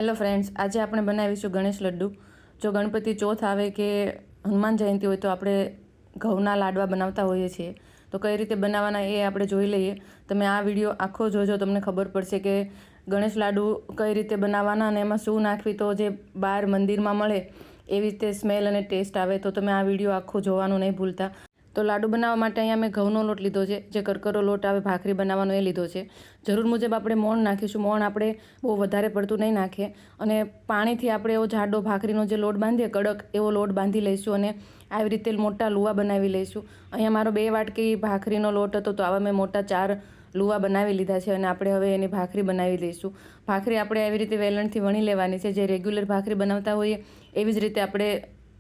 Hello friends, આજે આપણે બનાવીશું ગણેશ લડ્ડુ. જો ગણપતિ ચોથ આવે કે હનુમાન જયંતિ હોય તો આપણે ઘઉંના લાડવા બનાવતા હોઈએ છીએ. તો કઈ રીતે બનાવવાના એ આપણે જોઈ લઈએ. તમે આ વિડીયો આખો જોજો, તમને ખબર પડશે કે ગણેશ લાડુ કઈ રીતે બનાવવાના અને એમાં શું નાખવી તો જે બહાર મંદિરમાં મળે એવી રીતે સ્મેલ અને ટેસ્ટ આવે. તો તમે આ વિડીયો આખો જોવાનું નહીં ભૂલતા. તો લાડુ બનાવવા માટે અહીંયા મેં ઘઉંનો લોટ લીધો છે, જે કરકરો લોટ આવે ભાખરી બનાવવાનો એ લીધો છે. જરૂર મુજબ આપણે મોણ નાખીશું. મોણ આપણે બહુ વધારે પડતું નહીં નાખીએ અને પાણીથી આપણે એવો જાડો ભાખરીનો જે લોટ બાંધીએ કડક એવો લોટ બાંધી લઈશું અને આવી રીતે મોટા લુવા બનાવી લઈશું. અહીંયા મારો 2 વાટકી ભાખરીનો લોટ હતો તો આવા મેં મોટા 4 લુવા બનાવી લીધા છે અને આપણે હવે એની ભાખરી બનાવી દઈશું. ભાખરી આપણે આવી રીતે વેલણથી વણી લેવાની છે. જે રેગ્યુલર ભાખરી બનાવતા હોઈએ એવી જ રીતે આપણે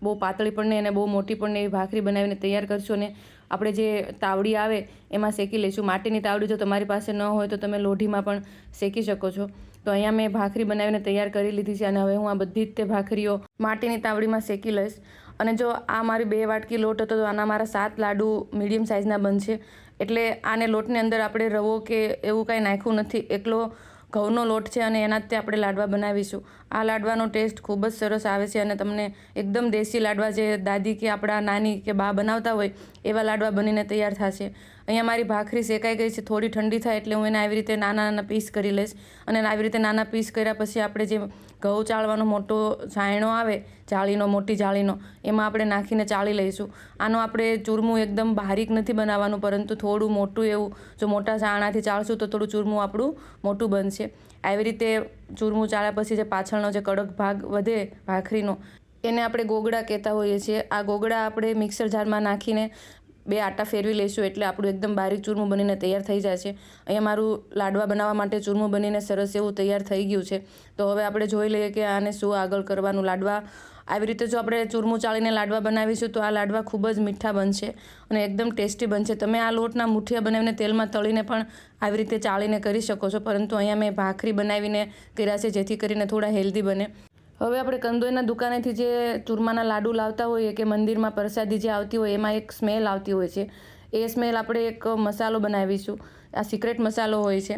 બહુ પાતળી પણ નહીં અને બહુ મોટી પણ નહીં એવી ભાખરી બનાવીને તૈયાર કરશું. અને આપણે જે તાવડી આવે એમાં શેકી લઈશું. માટીની તાવડી જો તમારી પાસે ન હોય તો તમે લોઢીમાં પણ શેકી શકો છો. તો અહીંયા મેં ભાખરી બનાવીને તૈયાર કરી લીધી છે અને હવે હું આ બધી જ તે ભાખરીઓ માટીની તાવડીમાં શેકી લઈશ. અને જો આ મારી 2 વાટકી લોટ હતો તો આના મારા 7 લાડુ મીડિયમ સાઇઝના બનશે. એટલે આને લોટની અંદર આપણે રવો કે એવું કાંઈ નાખ્યું નથી, એકલો ઘઉંનો લોટ છે અને એના જ આપણે લાડવા બનાવીશું. આ લાડવાનો ટેસ્ટ ખૂબ જ સરસ આવે છે અને તમને એકદમ દેશી લાડવા જે દાદી કે આપણા નાની કે બા બનાવતા હોય એવા લાડવા બનીને તૈયાર થશે. અહીંયા મારી ભાખરી શેકાઈ ગઈ છે. થોડી ઠંડી થાય એટલે હું એને આવી રીતે નાના નાના પીસ કરી લઈશ. અને આવી રીતે નાના પીસ કર્યા પછી આપણે જે ઘઉં ચાળવાનો મોટો છાયણો આવે, જાળીનો, મોટી જાળીનો, એમાં આપણે નાખીને ચાળી લઈશું. આનો આપણે ચૂરમું એકદમ બારીક નથી બનાવવાનું, પરંતુ થોડું મોટું એવું, જો મોટા ચાણાથી ચાળશું તો થોડું ચૂરમું આપણું મોટું બનશે. આવી રીતે ચૂરમું ચાળ્યા પછી જે પાછળનો જે કડક ભાગ વધે ભાખરીનો એને આપણે ગોગડા કહેતા હોઈએ છીએ. આ ગોગડા આપણે મિક્સર જારમાં નાખીને 2 આટા ફેરવી લઈશું એટલે આપણું એકદમ બારીક ચૂરમું બનીને તૈયાર થઈ જાય છે. અહીંયા મારું લાડવા બનાવવા માટે ચૂરમું બનીને સરસ એવું તૈયાર થઈ ગયું છે. તો હવે આપણે જોઈ લઈએ કે આને શું આગળ કરવાનું. લાડવા આવી રીતે જો આપણે ચૂરમું ચાળીને લાડવા બનાવીશું તો આ લાડવા ખૂબ જ મીઠા બનશે અને એકદમ ટેસ્ટી બનશે. તમે આ લોટના મુઠિયા બનાવીને તેલમાં તળીને પણ આવી રીતે ચાળીને કરી શકો છો, પરંતુ અહીંયા મેં ભાખરી બનાવીને કર્યા છે જેથી કરીને થોડા હેલ્ધી બને. હવે આપણે કંદોઈના દુકાનેથી જે ચૂરમાના લાડુ લાવતા હોઈએ કે મંદિરમાં પ્રસાદી જે આવતી હોય એમાં એક સ્મેલ આવતી હોય છે. એ સ્મેલ આપણે એક મસાલો બનાવીશું. આ સિક્રેટ મસાલો હોય છે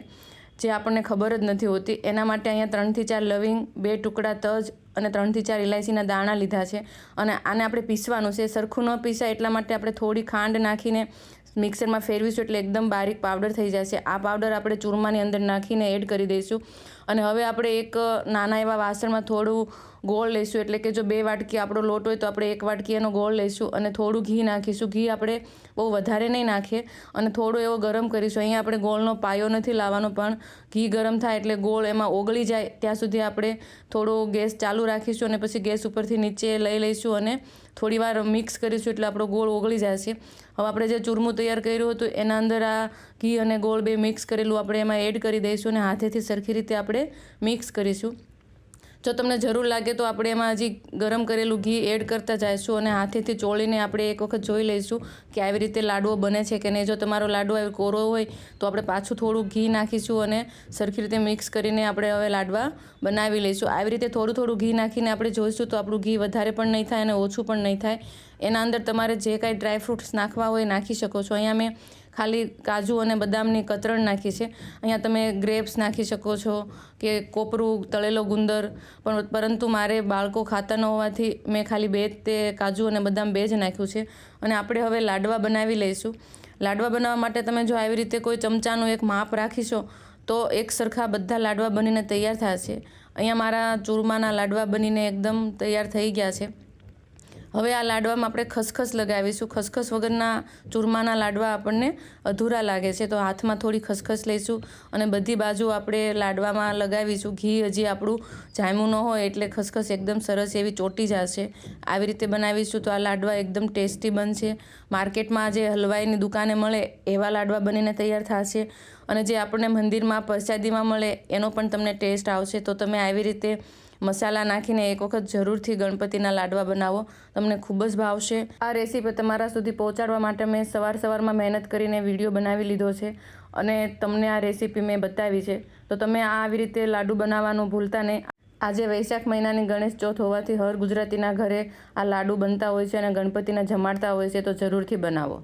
જે આપણને ખબર જ નથી હોતી. એના માટે અહીંયા 3 થી 4 લવિંગ, 2 ટુકડા તજ અને 3 થી 4 ઇલાયચીના દાણા લીધા છે. અને આને આપણે પીસવાનું છે. સરખું ન પીસાય એટલા માટે આપણે થોડી ખાંડ નાખીને મિક્સરમાં ફેરવીશું એટલે એકદમ બારીક પાવડર થઈ જશે. આ પાવડર આપણે ચૂરમાની અંદર નાખીને એડ કરી દઈશું. અને હવે આપણે એક નાના એવા વાસણમાં થોડું ગોળ લઈશું. એટલે કે જો 2 વાટકી આપણો લોટ હોય તો આપણે 1 વાટકી એનો ગોળ લઈશું અને થોડું ઘી નાખીશું. ઘી આપણે બહુ વધારે નહીં નાખીએ અને થોડો એવો ગરમ કરીશું. અહીંયા આપણે ગોળનો પાયો નથી લાવવાનો, પણ ઘી ગરમ થાય એટલે ગોળ એમાં ઓગળી જાય ત્યાં સુધી આપણે થોડો ગેસ ચાલુ રાખીશું અને પછી ગેસ ઉપરથી નીચે લઈ લઈશું અને થોડી વાર મિક્સ કરીશું એટલે આપણો ગોળ ઓગળી જશે. હવે આપણે જે ચૂરમું તૈયાર કર્યું હતું એના અંદર આ ઘી અને ગોળ 2 મિક્સ કરેલું આપણે એમાં એડ કરી દઈશું અને હાથેથી સરખી રીતે આપણે મિક્સ કરીશું. જો તમને જરૂર લાગે તો આપણે એમાં હજી ગરમ કરેલું ઘી એડ કરતા જઈશું અને હાથેથી ચોળીને આપણે એક વખત જોઈ લઈશું કે આવી રીતે લાડવો બને છે કે નહીં. જો તમારો લાડવો એવો કોરો હોય તો આપણે પાછું થોડું ઘી નાખીશું અને સરખી રીતે મિક્સ કરીને આપણે હવે લાડવા બનાવી લઈશું. આવી રીતે થોડું થોડું ઘી નાખીને આપણે જોઈશું તો આપણું ઘી વધારે પણ નહીં થાય અને ઓછું પણ નહીં થાય. એના અંદર તમારે જે કાંઈ ડ્રાયફ્રૂટ્સ નાખવા હોય નાખી શકો છો. અહીંયા મેં ખાલી કાજુ અને બદામની કતરણ નાખી છે. અહીંયા તમે ગ્રેપ્સ નાખી શકો છો કે કોપરું, તળેલો ગુંદર, પરંતુ મારે બાળકો ખાતા ન હોવાથી મેં ખાલી 2 તે કાજુ અને બદામ 2 જ નાખ્યું છે. અને આપણે હવે લાડવા બનાવી લઈશું. લાડવા બનાવવા માટે તમે જો આવી રીતે કોઈ ચમચાનું એક માપ રાખીશો તો એક સરખા બધા લાડવા બનીને તૈયાર થશે. અહીંયા મારા ચૂરમાના લાડવા બનીને એકદમ તૈયાર થઈ ગયા છે. હવે આ લાડવામાં આપણે ખસખસ લગાવીશું. ખસખસ વગરના ચૂરમાના લાડવા આપણને અધૂરા લાગે છે. તો હાથમાં થોડી ખસખસ લઈશું અને બધી બાજુ આપણે લાડવામાં લગાવીશું. ઘી હજી આપણું જામ્યું ન હોય એટલે ખસખસ એકદમ સરસ એવી ચોટી જશે. આવી રીતે બનાવીશું તો આ લાડવા એકદમ ટેસ્ટી બનશે. માર્કેટમાં જે હલવાઈની દુકાને મળે એવા લાડવા બનીને તૈયાર થશે અને જે આપણને મંદિરમાં પ્રસાદીમાં મળે એનો પણ તમને ટેસ્ટ આવશે. તો તમે આવી રીતે મસાલા નાખીને એક વખત જરૂરથી ગણપતિના લાડવા બનાવો, તમને ખૂબ જ ભાવશે. આ રેસીપી તમારા સુધી પહોંચાડવા માટે મેં સવારમાં મહેનત કરીને વિડીયો બનાવી લીધો છે અને તમને આ રેસીપી મેં બતાવી છે. તો તમે આવી રીતે લાડુ બનાવવાનું ભૂલતા નહીં. આજે વૈશાખ મહિનાની ગણેશ ચોથ હોવાથી હર ગુજરાતીના ઘરે આ લાડુ બનતા હોય છે અને ગણપતિને જમાડતા હોય છે, તો જરૂરથી બનાવો.